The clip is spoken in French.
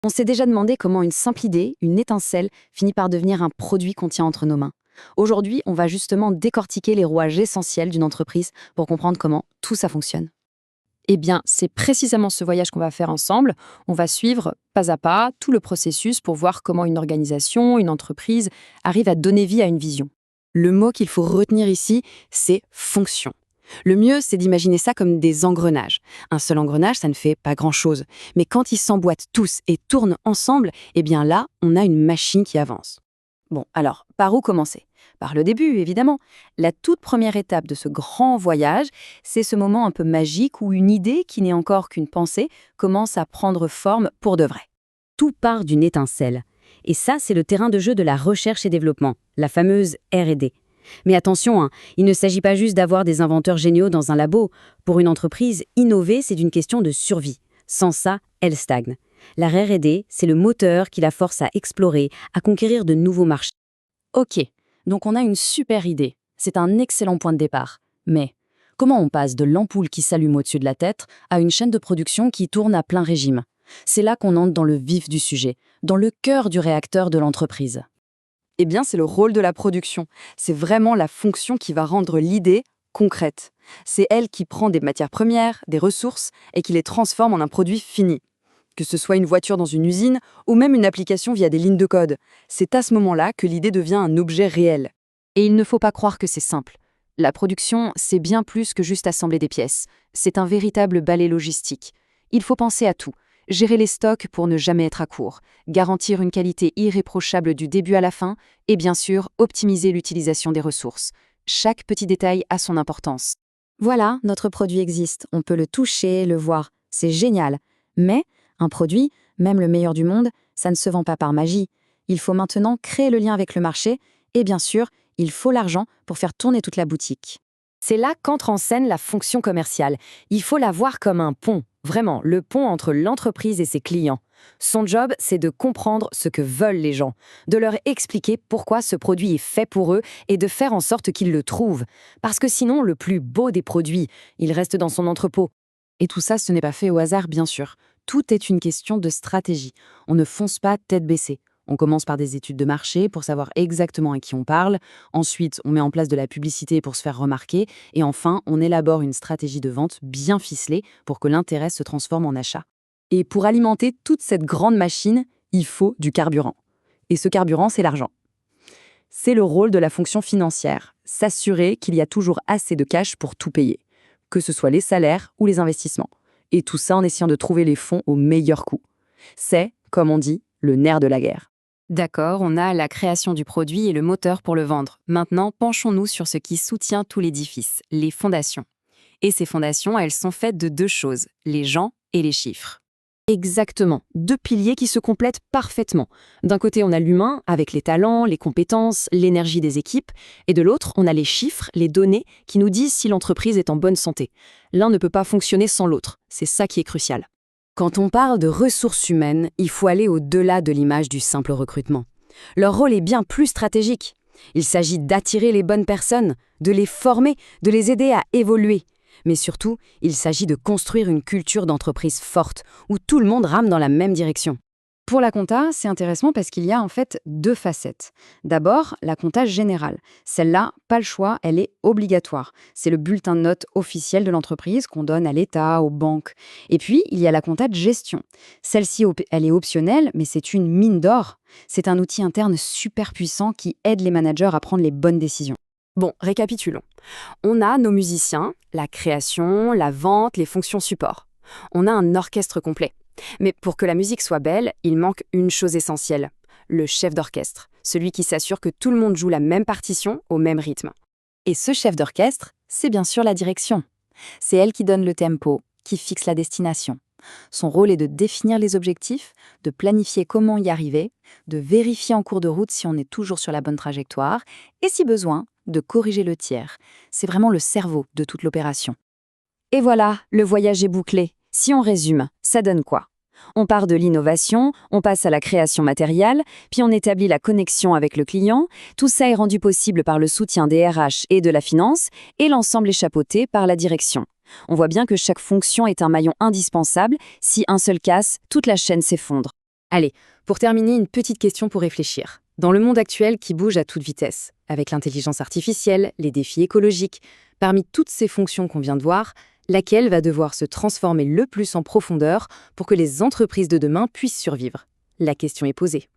On s'est déjà demandé comment une simple idée, une étincelle, finit par devenir un produit qu'on tient entre nos mains. Aujourd'hui, on va justement décortiquer les rouages essentiels d'une entreprise pour comprendre comment tout ça fonctionne. Eh bien, c'est précisément ce voyage qu'on va faire ensemble. On va suivre pas à pas tout le processus pour voir comment une organisation, une entreprise arrive à donner vie à une vision. Le mot qu'il faut retenir ici, c'est fonction. Le mieux, c'est d'imaginer ça comme des engrenages. Un seul engrenage, ça ne fait pas grand-chose. Mais quand ils s'emboîtent tous et tournent ensemble, eh bien là, on a une machine qui avance. Bon, alors, par où commencer? Par le début, évidemment. La toute première étape de ce grand voyage, c'est ce moment un peu magique où une idée, qui n'est encore qu'une pensée, commence à prendre forme pour de vrai. Tout part d'une étincelle. Et ça, c'est le terrain de jeu de la recherche et développement, la fameuse R&D. Mais attention, il ne s'agit pas juste d'avoir des inventeurs géniaux dans un labo. Pour une entreprise, innover, c'est une question de survie. Sans ça, elle stagne. La R&D, c'est le moteur qui la force à explorer, à conquérir de nouveaux marchés. Ok, donc on a une super idée. C'est un excellent point de départ. Mais comment on passe de l'ampoule qui s'allume au-dessus de la tête à une chaîne de production qui tourne à plein régime? C'est là qu'on entre dans le vif du sujet, dans le cœur du réacteur de l'entreprise. Eh bien, c'est le rôle de la production. C'est vraiment la fonction qui va rendre l'idée concrète. C'est elle qui prend des matières premières, des ressources, et qui les transforme en un produit fini. Que ce soit une voiture dans une usine, ou même une application via des lignes de code. C'est à ce moment-là que l'idée devient un objet réel. Et il ne faut pas croire que c'est simple. La production, c'est bien plus que juste assembler des pièces. C'est un véritable balai logistique. Il faut penser à tout. Gérer les stocks pour ne jamais être à court, garantir une qualité irréprochable du début à la fin et bien sûr optimiser l'utilisation des ressources. Chaque petit détail a son importance. Voilà, notre produit existe, on peut le toucher, le voir, c'est génial. Mais un produit, même le meilleur du monde, ça ne se vend pas par magie. Il faut maintenant créer le lien avec le marché et bien sûr, il faut l'argent pour faire tourner toute la boutique. C'est là qu'entre en scène la fonction commerciale. Il faut la voir comme un pont, vraiment, le pont entre l'entreprise et ses clients. Son job, c'est de comprendre ce que veulent les gens, de leur expliquer pourquoi ce produit est fait pour eux et de faire en sorte qu'ils le trouvent. Parce que sinon, le plus beau des produits, il reste dans son entrepôt. Et tout ça, ce n'est pas fait au hasard, bien sûr. Tout est une question de stratégie. On ne fonce pas tête baissée. On commence par des études de marché pour savoir exactement à qui on parle. Ensuite, on met en place de la publicité pour se faire remarquer. Et enfin, on élabore une stratégie de vente bien ficelée pour que l'intérêt se transforme en achat. Et pour alimenter toute cette grande machine, il faut du carburant. Et ce carburant, c'est l'argent. C'est le rôle de la fonction financière, s'assurer qu'il y a toujours assez de cash pour tout payer, que ce soit les salaires ou les investissements. Et tout ça en essayant de trouver les fonds au meilleur coût. C'est, comme on dit, le nerf de la guerre. D'accord, on a la création du produit et le moteur pour le vendre. Maintenant, penchons-nous sur ce qui soutient tout l'édifice, les fondations. Et ces fondations, elles sont faites de deux choses, les gens et les chiffres. Exactement, deux piliers qui se complètent parfaitement. D'un côté, on a l'humain, avec les talents, les compétences, l'énergie des équipes, et de l'autre, on a les chiffres, les données, qui nous disent si l'entreprise est en bonne santé. L'un ne peut pas fonctionner sans l'autre, c'est ça qui est crucial. Quand on parle de ressources humaines, il faut aller au-delà de l'image du simple recrutement. Leur rôle est bien plus stratégique. Il s'agit d'attirer les bonnes personnes, de les former, de les aider à évoluer. Mais surtout, il s'agit de construire une culture d'entreprise forte, où tout le monde rame dans la même direction. Pour la compta, c'est intéressant parce qu'il y a en fait deux facettes. D'abord, la compta générale. Celle-là, pas le choix, elle est obligatoire. C'est le bulletin de notes officiel de l'entreprise qu'on donne à l'État, aux banques. Et puis, il y a la compta de gestion. Celle-ci, elle est optionnelle, mais c'est une mine d'or. C'est un outil interne super puissant qui aide les managers à prendre les bonnes décisions. Bon, récapitulons. On a nos musiciens, la création, la vente, les fonctions support. On a un orchestre complet. Mais pour que la musique soit belle, il manque une chose essentielle, le chef d'orchestre, celui qui s'assure que tout le monde joue la même partition au même rythme. Et ce chef d'orchestre, c'est bien sûr la direction. C'est elle qui donne le tempo, qui fixe la destination. Son rôle est de définir les objectifs, de planifier comment y arriver, de vérifier en cours de route si on est toujours sur la bonne trajectoire, et si besoin, de corriger le tir. C'est vraiment le cerveau de toute l'opération. Et voilà, le voyage est bouclé. Si on résume, ça donne quoi? On part de l'innovation, on passe à la création matérielle, puis on établit la connexion avec le client. Tout ça est rendu possible par le soutien des RH et de la finance, et l'ensemble est chapeauté par la direction. On voit bien que chaque fonction est un maillon indispensable. Si un seul casse, toute la chaîne s'effondre. Allez, pour terminer, une petite question pour réfléchir. Dans le monde actuel qui bouge à toute vitesse, avec l'intelligence artificielle, les défis écologiques, parmi toutes ces fonctions qu'on vient de voir, laquelle va devoir se transformer le plus en profondeur pour que les entreprises de demain puissent survivre? La question est posée.